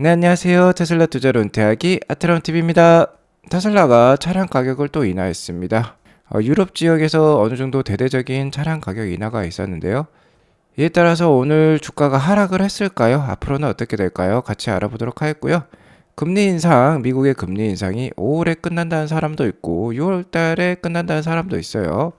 네, 안녕하세요. 테슬라 투자로 은퇴하기 아트럼TV입니다. 테슬라가 차량 가격을 또 인하했습니다. 유럽 지역에서 어느 정도 대대적인 차량 가격 인하가 있었는데요. 이에 따라서 오늘 주가가 하락을 했을까요? 앞으로는 어떻게 될까요? 같이 알아보도록 하겠고요. 금리 인상, 미국의 금리 인상이 5월에 끝난다는 사람도 있고 6월 달에 끝난다는 사람도 있어요.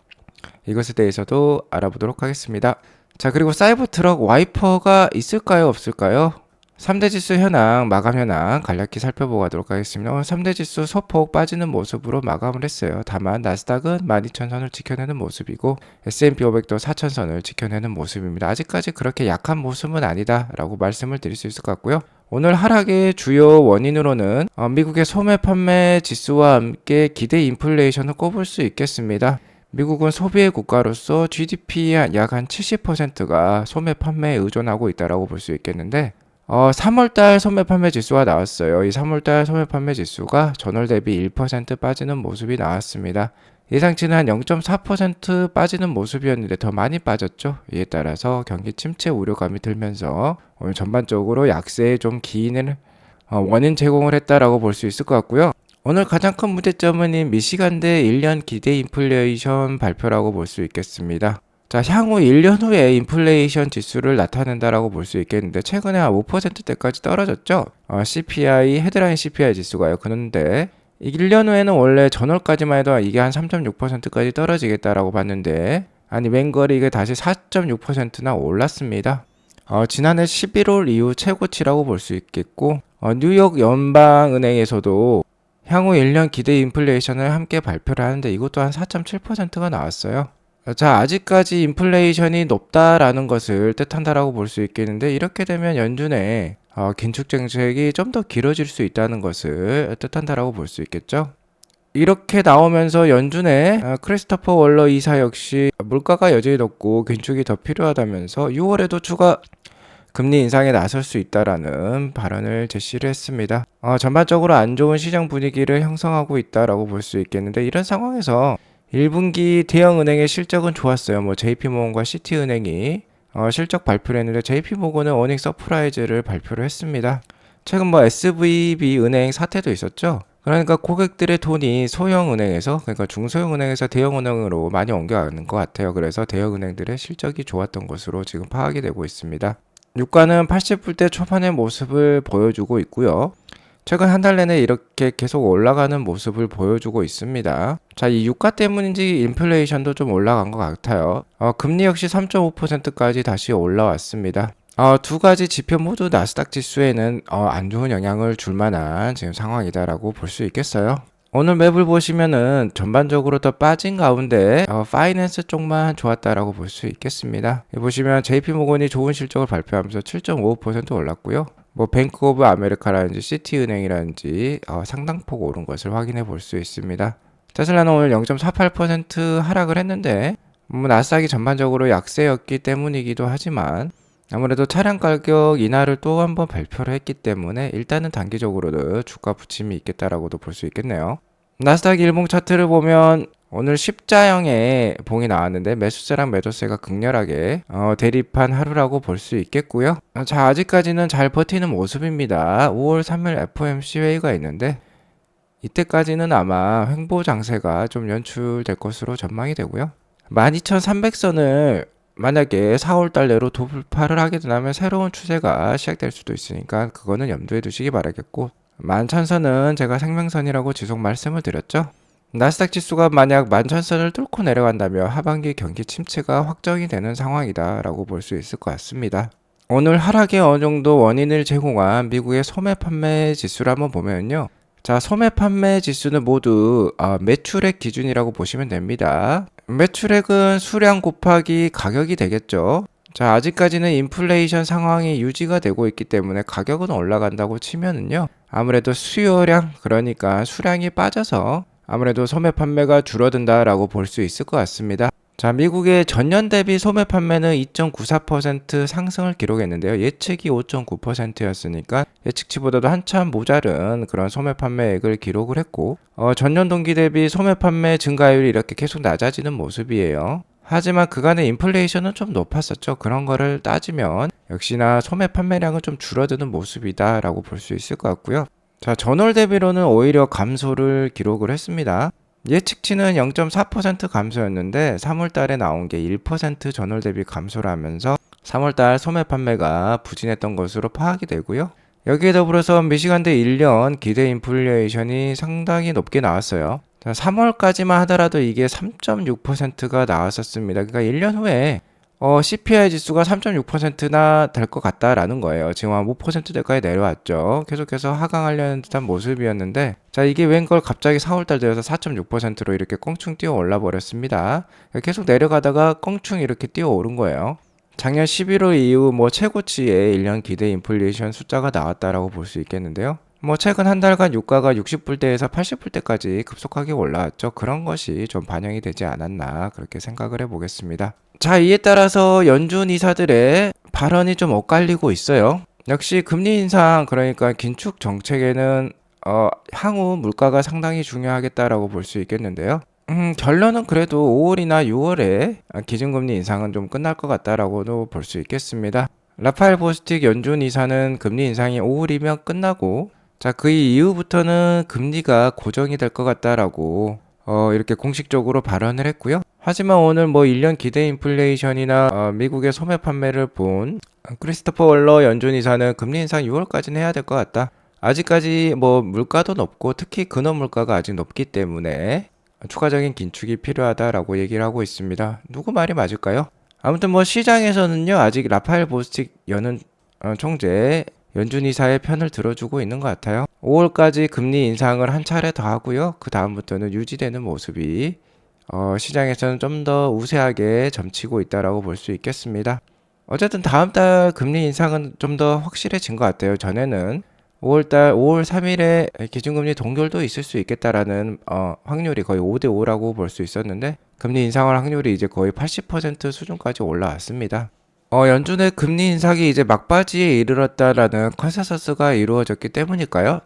이것에 대해서도 알아보도록 하겠습니다. 자, 그리고 사이버 트럭 와이퍼가 있을까요? 없을까요? 3대 지수 현황, 마감 현황 간략히 살펴보고 가도록 하겠습니다. 오늘 3대 지수 소폭 빠지는 모습으로 마감을 했어요. 다만 나스닥은 12,000선을 지켜내는 모습이고 S&P 500도 4,000선을 지켜내는 모습입니다. 아직까지 그렇게 약한 모습은 아니다 라고 말씀을 드릴 수 있을 것 같고요. 오늘 하락의 주요 원인으로는 미국의 소매 판매 지수와 함께 기대 인플레이션을 꼽을 수 있겠습니다. 미국은 소비의 국가로서 GDP의 약 한 70%가 소매 판매에 의존하고 있다고 볼 수 있겠는데 3월달 소매 판매 지수가 나왔어요. 이 3월달 소매 판매 지수가 전월 대비 1% 빠지는 모습이 나왔습니다. 예상치는 한 0.4% 빠지는 모습이었는데 더 많이 빠졌죠. 이에 따라서 경기 침체 우려감이 들면서 오늘 전반적으로 약세에 좀 기인을 원인 제공을 했다라고 볼 수 있을 것 같고요. 오늘 가장 큰 문제점은 이 미시간대 1년 기대 인플레이션 발표라고 볼 수 있겠습니다. 자, 향후 1년 후에 인플레이션 지수를 나타낸다라고 볼 수 있겠는데 최근에 한 5%대까지 떨어졌죠. CPI, 헤드라인 CPI 지수가요. 그런데 1년 후에는 원래 전월까지만 해도 이게 한 3.6%까지 떨어지겠다라고 봤는데 아니 웬걸이 이게 다시 4.6%나 올랐습니다. 지난해 11월 이후 최고치라고 볼 수 있겠고 뉴욕 연방은행에서도 향후 1년 기대 인플레이션을 함께 발표를 하는데 이것도 한 4.7%가 나왔어요. 자, 아직까지 인플레이션이 높다라는 것을 뜻한다라고 볼 수 있겠는데 이렇게 되면 연준의 긴축 정책이 좀 더 길어질 수 있다는 것을 뜻한다라고 볼 수 있겠죠. 이렇게 나오면서 연준의 크리스토퍼 월러 이사 역시 물가가 여전히 높고 긴축이 더 필요하다면서 6월에도 추가 금리 인상에 나설 수 있다라는 발언을 제시를 했습니다. 전반적으로 안 좋은 시장 분위기를 형성하고 있다라고 볼 수 있겠는데 이런 상황에서 1분기 대형은행의 실적은 좋았어요. JP모건과 시티은행이 실적 발표를 했는데 JP모건은 어닝 서프라이즈를 발표를 했습니다. 최근 SVB 은행 사태도 있었죠. 그러니까 고객들의 돈이 소형은행에서 그러니까 중소형은행에서 대형은행으로 많이 옮겨가는 것 같아요. 그래서 대형은행들의 실적이 좋았던 것으로 지금 파악이 되고 있습니다. 유가는 80불대 초반의 모습을 보여주고 있고요. 최근 한 달 내내 이렇게 계속 올라가는 모습을 보여주고 있습니다. 자, 이 유가 때문인지 인플레이션도 좀 올라간 것 같아요. 금리 역시 3.5%까지 다시 올라왔습니다. 두 가지 지표 모두 나스닥 지수에는 안 좋은 영향을 줄 만한 지금 상황이다라고 볼 수 있겠어요. 오늘 맵을 보시면은 전반적으로 더 빠진 가운데 파이낸스 쪽만 좋았다라고 볼 수 있겠습니다. 보시면 JP모건이 좋은 실적을 발표하면서 7.55% 올랐고요. 뱅크 오브 아메리카라든지 시티은행이라든지 상당폭 오른 것을 확인해 볼 수 있습니다. 테슬라는 오늘 0.48% 하락을 했는데 나스닥이 전반적으로 약세였기 때문이기도 하지만 아무래도 차량 가격 인하를 또 한번 발표를 했기 때문에 일단은 단기적으로도 주가 부침이 있겠다라고도 볼 수 있겠네요. 나스닥 일봉 차트를 보면 오늘 십자형의 봉이 나왔는데 매수세랑 매도세가 극렬하게 대립한 하루라고 볼 수 있겠고요. 자, 아직까지는 잘 버티는 모습입니다. 5월 3일 FOMC 회의가 있는데 이때까지는 아마 횡보 장세가 좀 연출될 것으로 전망이 되고요. 12,300선을 만약에 4월달 내로 돌파를 하게 된다면 새로운 추세가 시작될 수도 있으니까 그거는 염두에 두시기 바라겠고 11,000선은 제가 생명선이라고 지속 말씀을 드렸죠. 나스닥 지수가 만약 11,000선을 뚫고 내려간다면 하반기 경기 침체가 확정이 되는 상황이다 라고 볼 수 있을 것 같습니다. 오늘 하락에 어느 정도 원인을 제공한 미국의 소매 판매 지수를 한번 보면요. 자, 소매 판매 지수는 모두 매출액 기준이라고 보시면 됩니다. 매출액은 수량 곱하기 가격이 되겠죠. 자, 아직까지는 인플레이션 상황이 유지가 되고 있기 때문에 가격은 올라간다고 치면은요. 아무래도 수요량, 그러니까 수량이 빠져서 아무래도 소매 판매가 줄어든다라고 볼 수 있을 것 같습니다. 자, 미국의 전년 대비 소매 판매는 2.94% 상승을 기록했는데요. 예측이 5.9%였으니까 예측치보다도 한참 모자른 그런 소매 판매액을 기록을 했고 전년 동기 대비 소매 판매 증가율이 이렇게 계속 낮아지는 모습이에요. 하지만 그간의 인플레이션은 좀 높았었죠. 그런 거를 따지면 역시나 소매 판매량은 좀 줄어드는 모습이다라고 볼 수 있을 것 같고요. 자, 전월 대비로는 오히려 감소를 기록을 했습니다. 예측치는 0.4% 감소였는데 3월 달에 나온 게 1% 전월 대비 감소를 하면서 3월 달 소매 판매가 부진했던 것으로 파악이 되고요. 여기에 더불어서 미시간대 1년 기대 인플레이션이 상당히 높게 나왔어요. 3월까지만 하더라도 이게 3.6%가 나왔었습니다. 그러니까 1년 후에 CPI 지수가 3.6%나 될 것 같다라는 거예요. 지금 한 5%대까지 내려왔죠. 계속해서 하강하려는 듯한 모습이었는데, 자, 이게 웬걸 갑자기 4월달 되어서 4.6%로 이렇게 껑충 뛰어 올라 버렸습니다. 계속 내려가다가 껑충 이렇게 뛰어 오른 거예요. 작년 11월 이후 뭐 최고치의 1년 기대 인플레이션 숫자가 나왔다라고 볼 수 있겠는데요. 뭐 최근 한 달간 유가가 60불대에서 80불대까지 급속하게 올라왔죠. 그런 것이 좀 반영이 되지 않았나 그렇게 생각을 해보겠습니다. 자, 이에 따라서 연준 이사들의 발언이 좀 엇갈리고 있어요. 역시 금리 인상, 그러니까 긴축 정책에는 향후 물가가 상당히 중요하겠다라고 볼 수 있겠는데요. 결론은 그래도 5월이나 6월에 기준금리 인상은 좀 끝날 것 같다라고도 볼 수 있겠습니다. 라파엘 보스틱 연준 이사는 금리 인상이 5월이면 끝나고, 자, 그 이후부터는 금리가 고정이 될 것 같다라고 이렇게 공식적으로 발언을 했고요. 하지만 오늘 뭐 1년 기대 인플레이션이나 미국의 소매 판매를 본 크리스토퍼 월러 연준 이사는 금리 인상 6월까지는 해야 될 것 같다. 아직까지 뭐 물가도 높고 특히 근원 물가가 아직 높기 때문에 추가적인 긴축이 필요하다라고 얘기를 하고 있습니다. 누구 말이 맞을까요? 아무튼 뭐 시장에서는요, 아직 라파엘 보스틱 총재 연준 이사의 편을 들어주고 있는 것 같아요. 5월까지 금리 인상을 한 차례 더 하고요. 그 다음부터는 유지되는 모습이 시장에서는 좀 더 우세하게 점치고 있다라고 볼 수 있겠습니다. 어쨌든 다음 달 금리 인상은 좀 더 확실해진 것 같아요. 전에는 5월 3일에 기준금리 동결도 있을 수 있겠다라는 확률이 거의 5대5라고 볼 수 있었는데, 금리 인상할 확률이 이제 거의 80% 수준까지 올라왔습니다. 연준의 금리 인상이 이제 막바지에 이르렀다라는 컨센서스가 이루어졌기 때문일까요?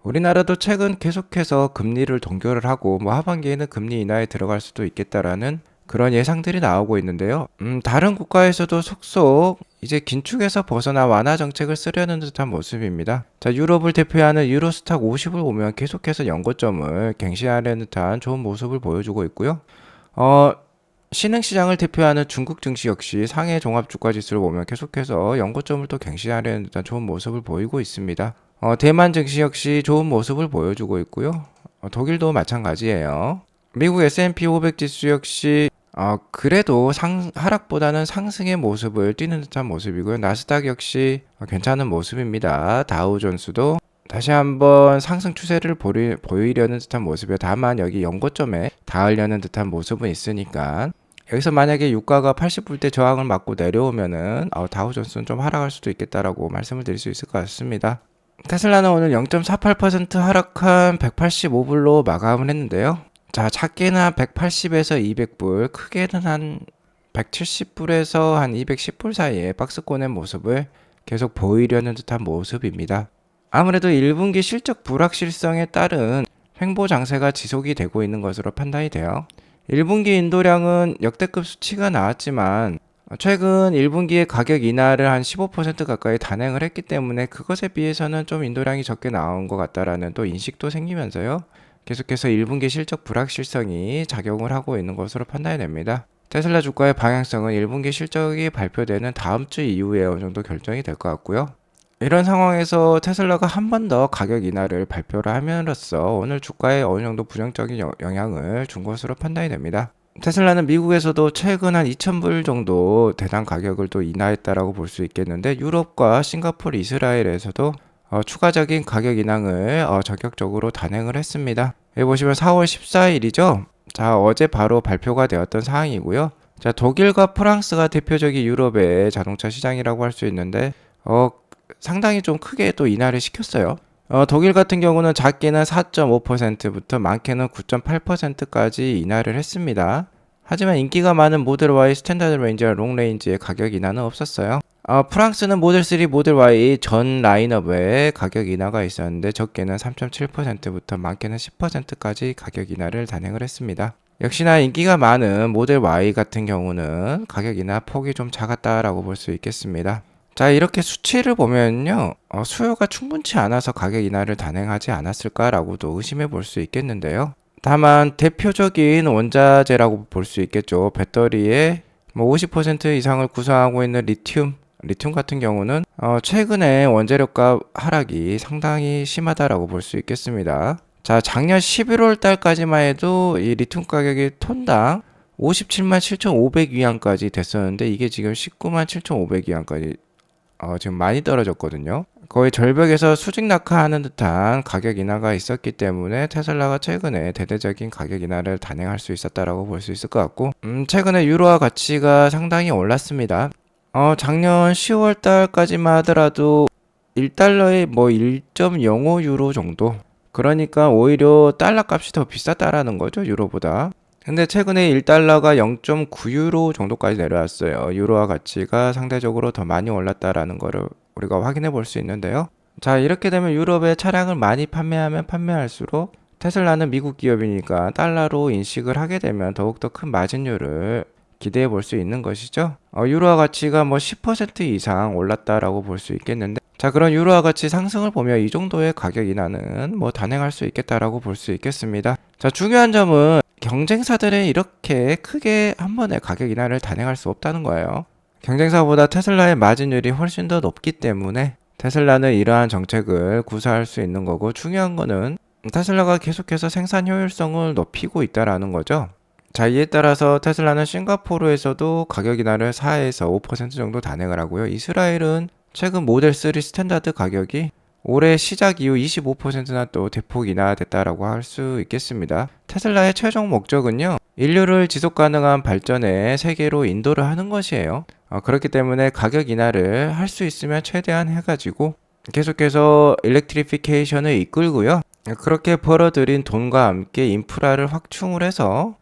우리나라도 최근 계속해서 금리를 동결을 하고 뭐 하반기에는 금리 인하에 들어갈 수도 있겠다라는 그런 예상들이 나오고 있는데요. 다른 국가에서도 속속 이제 긴축에서 벗어나 완화 정책을 쓰려는 듯한 모습입니다. 자, 유럽을 대표하는 유로스탁 50을 보면 계속해서 연고점을 갱신하려는 듯한 좋은 모습을 보여주고 있고요. 신흥시장을 대표하는 중국 증시 역시 상해 종합주가지수를 보면 계속해서 연고점을 또 갱신하려는 듯한 좋은 모습을 보이고 있습니다. 대만 증시 역시 좋은 모습을 보여주고 있고요. 독일도 마찬가지예요. 미국 S&P 500 지수 역시 그래도 하락보다는 상승의 모습을 띠는 듯한 모습이고요. 나스닥 역시 괜찮은 모습입니다. 다우존스도 다시 한번 상승 추세를 보이려는 듯한 모습이에요. 다만 여기 연고점에 닿으려는 듯한 모습은 있으니까, 여기서 만약에 유가가 80불대 저항을 맞고 내려오면은 다우존스는 좀 하락할 수도 있겠다라고 말씀을 드릴 수 있을 것 같습니다. 테슬라는 오늘 0.48% 하락한 185불로 마감을 했는데요. 자, 작게는 한 180에서 200불, 크게는 한 170불에서 한 210불 사이에 박스권의 모습을 계속 보이려는 듯한 모습입니다. 아무래도 1분기 실적 불확실성에 따른 횡보 장세가 지속이 되고 있는 것으로 판단이 돼요. 1분기 인도량은 역대급 수치가 나왔지만 최근 1분기에 가격 인하를 한 15% 가까이 단행을 했기 때문에 그것에 비해서는 좀 인도량이 적게 나온 것 같다라는 또 인식도 생기면서요, 계속해서 1분기 실적 불확실성이 작용을 하고 있는 것으로 판단이 됩니다. 테슬라 주가의 방향성은 1분기 실적이 발표되는 다음 주 이후에 어느 정도 결정이 될 것 같고요. 이런 상황에서 테슬라가 한 번 더 가격 인하를 발표를 함으로써 오늘 주가에 어느 정도 부정적인 영향을 준 것으로 판단이 됩니다. 테슬라는 미국에서도 최근 한 2,000불 정도 대당 가격을 또 인하했다라고 볼 수 있겠는데, 유럽과 싱가포르, 이스라엘에서도 추가적인 가격 인하를 적극적으로 단행을 했습니다. 여기 보시면 4월 14일이죠. 자, 어제 바로 발표가 되었던 사항이고요. 자, 독일과 프랑스가 대표적인 유럽의 자동차 시장이라고 할 수 있는데 상당히 좀 크게 또 인하를 시켰어요. 독일 같은 경우는 작게는 4.5%부터 많게는 9.8%까지 인하를 했습니다. 하지만 인기가 많은 모델 Y, 스탠다드 레인지와 롱 레인지의 가격 인하는 없었어요. 프랑스는 모델 3, 모델 Y 전 라인업에 가격 인하가 있었는데 적게는 3.7%부터 많게는 10%까지 가격 인하를 단행을 했습니다. 역시나 인기가 많은 모델 Y 같은 경우는 가격 인하 폭이 좀 작았다라고 볼 수 있겠습니다. 자, 이렇게 수치를 보면요, 수요가 충분치 않아서 가격 인하를 단행하지 않았을까라고도 의심해 볼 수 있겠는데요. 다만 대표적인 원자재라고 볼 수 있겠죠. 배터리의 50% 이상을 구성하고 있는 리튬 같은 경우는 최근에 원재료값 하락이 상당히 심하다라고 볼 수 있겠습니다. 자, 작년 11월 달까지만 해도 이 리튬 가격이 톤당 57만 7,500위안까지 됐었는데 이게 지금 19만 7,500위안까지 지금 많이 떨어졌거든요. 거의 절벽에서 수직 낙하하는 듯한 가격 인하가 있었기 때문에 테슬라가 최근에 대대적인 가격 인하를 단행할 수 있었다라고 볼 수 있을 것 같고, 최근에 유로화 가치가 상당히 올랐습니다. 작년 10월 달까지만 하더라도 1달러에 1.05 유로 정도. 그러니까 오히려 달러 값이 더 비쌌다라는 거죠, 유로보다. 근데 최근에 1달러가 0.9 유로 정도까지 내려왔어요. 유로화 가치가 상대적으로 더 많이 올랐다라는 거를 우리가 확인해 볼 수 있는데요. 자, 이렇게 되면 유럽에 차량을 많이 판매하면 판매할수록 테슬라는 미국 기업이니까 달러로 인식을 하게 되면 더욱더 큰 마진율을 기대해 볼 수 있는 것이죠. 유로화 가치가 10% 이상 올랐다라고 볼 수 있겠는데, 자, 그런 유로화 가치 상승을 보면 이 정도의 가격 인하는 단행할 수 있겠다라고 볼 수 있겠습니다. 자, 중요한 점은 경쟁사들은 이렇게 크게 한 번에 가격 인하를 단행할 수 없다는 거예요. 경쟁사보다 테슬라의 마진율이 훨씬 더 높기 때문에 테슬라는 이러한 정책을 구사할 수 있는 거고, 중요한 거는 테슬라가 계속해서 생산 효율성을 높이고 있다라는 거죠. 자, 이에 따라서 테슬라는 싱가포르에서도 가격 인하를 4에서 5% 정도 단행을 하고요. 이스라엘은 최근 모델 3 스탠다드 가격이 올해 시작 이후 25%나 또 대폭 인하됐다라고 할 수 있겠습니다. 테슬라의 최종 목적은요, 인류를 지속 가능한 발전의 세계로 인도를 하는 것이에요. 그렇기 때문에 가격 인하를 할 수 있으면 최대한 해가지고 계속해서 일렉트리피케이션을 이끌고요. 그렇게 벌어들인 돈과 함께 인프라를 확충을 해서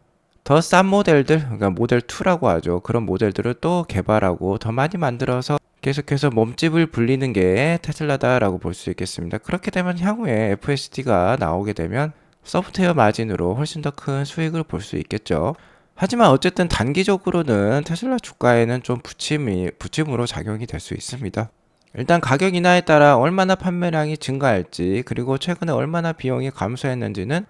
더 싼 모델들, 그러니까 모델 2라고 하죠. 그런 모델들을 또 개발하고 더 많이 만들어서 계속해서 몸집을 불리는 게 테슬라다라고 볼 수 있겠습니다. 그렇게 되면 향후에 FSD가 나오게 되면 소프트웨어 마진으로 훨씬 더 큰 수익을 볼 수 있겠죠. 하지만 어쨌든 단기적으로는 테슬라 주가에는 좀 부침으로 작용이 될 수 있습니다. 일단 가격 인하에 따라 얼마나 판매량이 증가할지, 그리고 최근에 얼마나 비용이 감소했는지는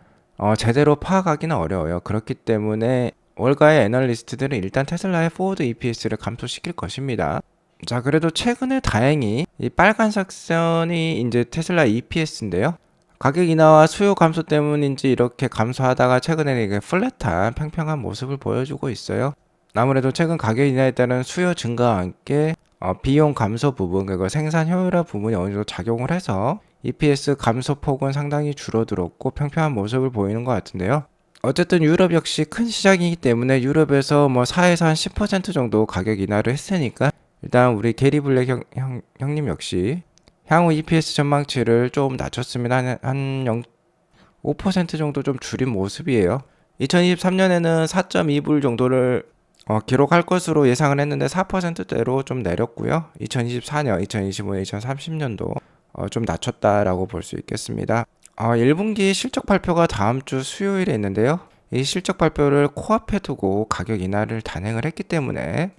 제대로 파악하기는 어려워요. 그렇기 때문에 월가의 애널리스트들은 일단 테슬라의 포워드 EPS를 감소시킬 것입니다. 자, 그래도 최근에 다행히 이 빨간색 선이 이제 테슬라 EPS인데요. 가격 인하와 수요 감소 때문인지 이렇게 감소하다가 최근에는 이게 플랫한 평평한 모습을 보여주고 있어요. 아무래도 최근 가격 인하에 따른 수요 증가와 함께 비용 감소 부분, 그리고 생산 효율화 부분이 어느 정도 작용을 해서 EPS 감소폭은 상당히 줄어들었고 평평한 모습을 보이는 것 같은데요. 어쨌든 유럽 역시 큰 시장이기 때문에 유럽에서 4에서 한 10% 정도 가격 인하를 했으니까 일단 우리 게리 블랙 형님 역시 향후 EPS 전망치를 좀 낮췄습니다. 한 5% 정도 좀 줄인 모습이에요. 2023년에는 4.2불 정도를 기록할 것으로 예상을 했는데 4%대로 좀 내렸고요. 2024년, 2025년, 2030년도 좀 낮췄다라고 볼 수 있겠습니다. 1분기 실적 발표가 다음 주 수요일에 있는데요. 이 실적 발표를 코앞에 두고 가격 인하를 단행을 했기 때문에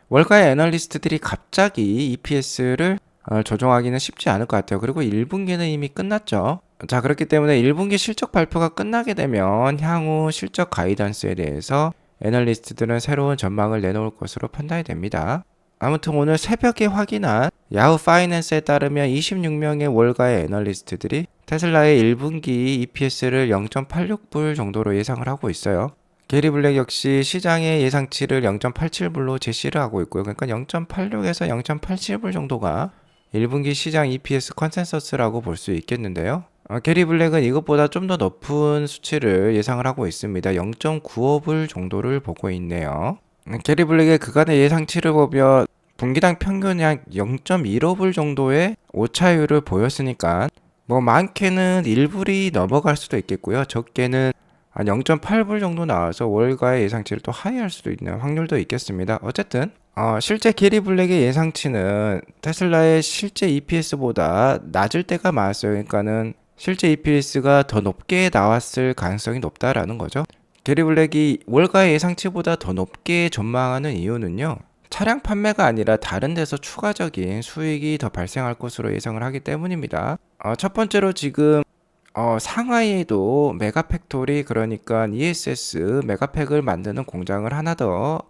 월가의 애널리스트들이 갑자기 EPS를 조정하기는 쉽지 않을 것 같아요. 그리고 1분기는 이미 끝났죠. 자, 그렇기 때문에 1분기 실적 발표가 끝나게 되면 향후 실적 가이던스에 대해서 애널리스트들은 새로운 전망을 내놓을 것으로 판단이 됩니다. 아무튼 오늘 새벽에 확인한 야후 파이낸스에 따르면 26명의 월가의 애널리스트들이 테슬라의 1분기 EPS를 0.86불 정도로 예상을 하고 있어요. 게리 블랙 역시 시장의 예상치를 0.87불로 제시를 하고 있고요. 그러니까 0.86에서 0.87불 정도가 1분기 시장 EPS 컨센서스라고 볼 수 있겠는데요. 게리 블랙은 이것보다 좀 더 높은 수치를 예상을 하고 있습니다. 0.95불 정도를 보고 있네요. 게리 블랙의 그간의 예상치를 보면 분기당 평균 약 0.15불 정도의 오차율을 보였으니까 많게는 1불이 넘어갈 수도 있겠고요. 적게는 한 0.8불 정도 나와서 월가의 예상치를 또 하회할 수도 있는 확률도 있겠습니다. 어쨌든 실제 게리 블랙의 예상치는 테슬라의 실제 EPS보다 낮을 때가 많았어요. 그러니까는 실제 EPS가 더 높게 나왔을 가능성이 높다라는 거죠. 게리 블랙이 월가의 예상치보다 더 높게 전망하는 이유는요. 차량 판매가 아니라 다른 데서 추가적인 수익이 더 발생할 것으로 예상을 하기 때문입니다. 첫 번째로 지금 상하이에도 메가팩토리, 그러니까 ESS 메가팩을 만드는 공장을 하나 더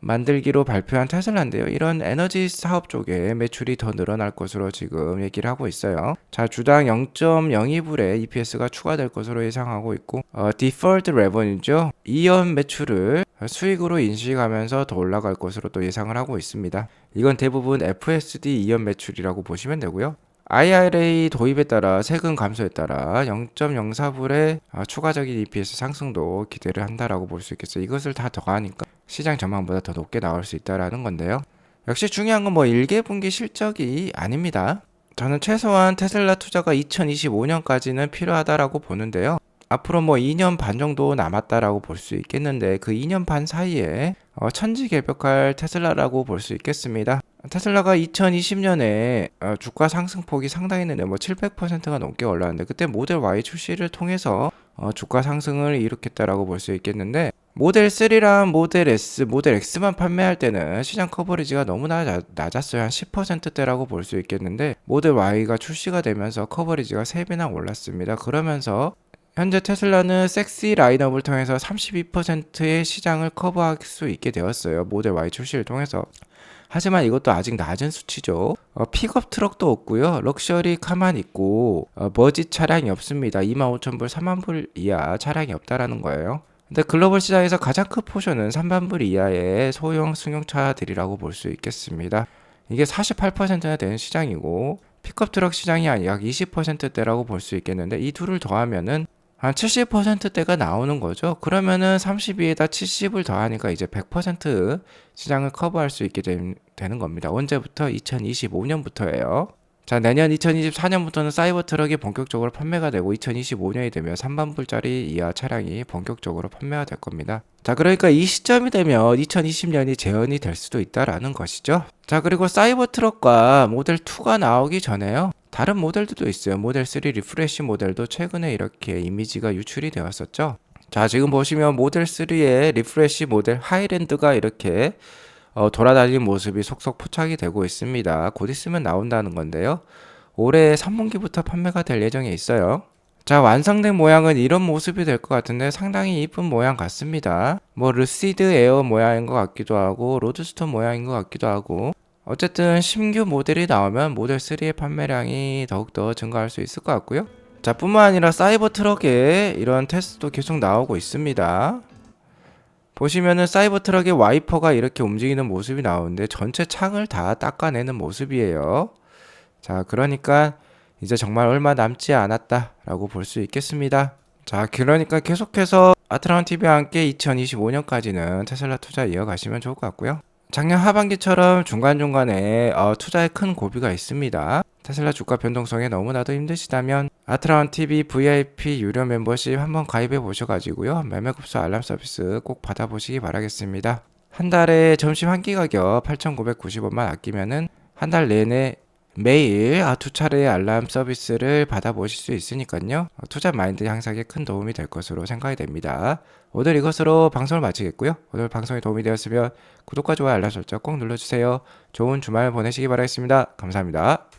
만들기로 발표한 테슬라인데요. 이런 에너지 사업 쪽에 매출이 더 늘어날 것으로 지금 얘기를 하고 있어요. 자, 주당 0.02불의 EPS가 추가될 것으로 예상하고 있고, Deferred Revenue죠. 이연 매출을 수익으로 인식하면서 더 올라갈 것으로 또 예상을 하고 있습니다. 이건 대부분 FSD 이연 매출이라고 보시면 되고요. IRA 도입에 따라 세금 감소에 따라 0.04불의 추가적인 EPS 상승도 기대를 한다라고 볼 수 있겠어요. 이것을 다 더하니까 시장 전망보다 더 높게 나올 수 있다라는 건데요. 역시 중요한 건 1개 분기 실적이 아닙니다. 저는 최소한 테슬라 투자가 2025년까지는 필요하다라고 보는데요. 앞으로 2년 반 정도 남았다라고 볼 수 있겠는데 그 2년 반 사이에 천지개벽할 테슬라라고 볼 수 있겠습니다. 테슬라가 2020년에 주가 상승폭이 상당했는데 700%가 넘게 올랐는데 그때 모델 Y 출시를 통해서 주가 상승을 일으켰다라고 볼 수 있겠는데 모델 3랑 모델 S, 모델 X만 판매할 때는 시장 커버리지가 너무나 낮았어요. 한 10%대라고 볼 수 있겠는데 모델 Y가 출시가 되면서 커버리지가 3배나 올랐습니다. 그러면서 현재 테슬라는 섹시 라인업을 통해서 32%의 시장을 커버할 수 있게 되었어요. 모델 Y 출시를 통해서. 하지만 이것도 아직 낮은 수치죠. 픽업 트럭도 없고요. 럭셔리 카만 있고 버짓 차량이 없습니다. 25,000불, 30,000불 이하 차량이 없다라는 거예요. 근데 글로벌 시장에서 가장 큰 포션은 30,000불 이하의 소형 승용차들이라고 볼 수 있겠습니다. 이게 48%나 되는 시장이고 픽업 트럭 시장이 약 20%대라고 볼 수 있겠는데 이 둘을 더하면은 한 70%대가 나오는 거죠. 그러면은 32에다 70을 더하니까 이제 100% 시장을 커버할 수 있게 되는 겁니다. 언제부터? 2025년부터예요. 자, 내년 2024년부터는 사이버 트럭이 본격적으로 판매가 되고 2025년이 되면 3만 불짜리 이하 차량이 본격적으로 판매가 될 겁니다. 자, 그러니까 이 시점이 되면 2020년이 재현이 될 수도 있다라는 것이죠. 자, 그리고 사이버 트럭과 모델 2가 나오기 전에요. 다른 모델들도 있어요. 모델 3 리프레시 모델도 최근에 이렇게 이미지가 유출이 되었었죠. 자, 지금 보시면 모델 3의 리프레시 모델 하이랜드가 이렇게 돌아다니는 모습이 속속 포착이 되고 있습니다. 곧 있으면 나온다는 건데요. 올해 3분기부터 판매가 될 예정에 있어요. 자, 완성된 모양은 이런 모습이 될 것 같은데 상당히 이쁜 모양 같습니다. 루시드 에어 모양인 것 같기도 하고 로드스톤 모양인 것 같기도 하고 어쨌든 신규 모델이 나오면 모델 3의 판매량이 더욱더 증가할 수 있을 것 같고요. 자, 뿐만 아니라 사이버 트럭에 이런 테스트도 계속 나오고 있습니다. 보시면은 사이버 트럭의 와이퍼가 이렇게 움직이는 모습이 나오는데 전체 창을 다 닦아내는 모습이에요. 자, 그러니까 이제 정말 얼마 남지 않았다라고 볼 수 있겠습니다. 자, 그러니까 계속해서 아트라운 TV와 함께 2025년까지는 테슬라 투자 이어가시면 좋을 것 같고요. 작년 하반기처럼 중간중간에 투자에 큰 고비가 있습니다. 테슬라 주가 변동성에 너무나도 힘드시다면 아트라운 TV VIP 유료 멤버십 한번 가입해 보셔가지고요. 매매급소 알람 서비스 꼭 받아보시기 바라겠습니다. 한 달에 점심 한 끼 가격 8,990원만 아끼면은 한 달 내내 매일 두 차례의 알람 서비스를 받아보실 수 있으니까요. 투자 마인드 향상에 큰 도움이 될 것으로 생각이 됩니다. 오늘 이것으로 방송을 마치겠고요. 오늘 방송이 도움이 되었으면 구독과 좋아요 알람 설정 꼭 눌러주세요. 좋은 주말 보내시기 바라겠습니다. 감사합니다.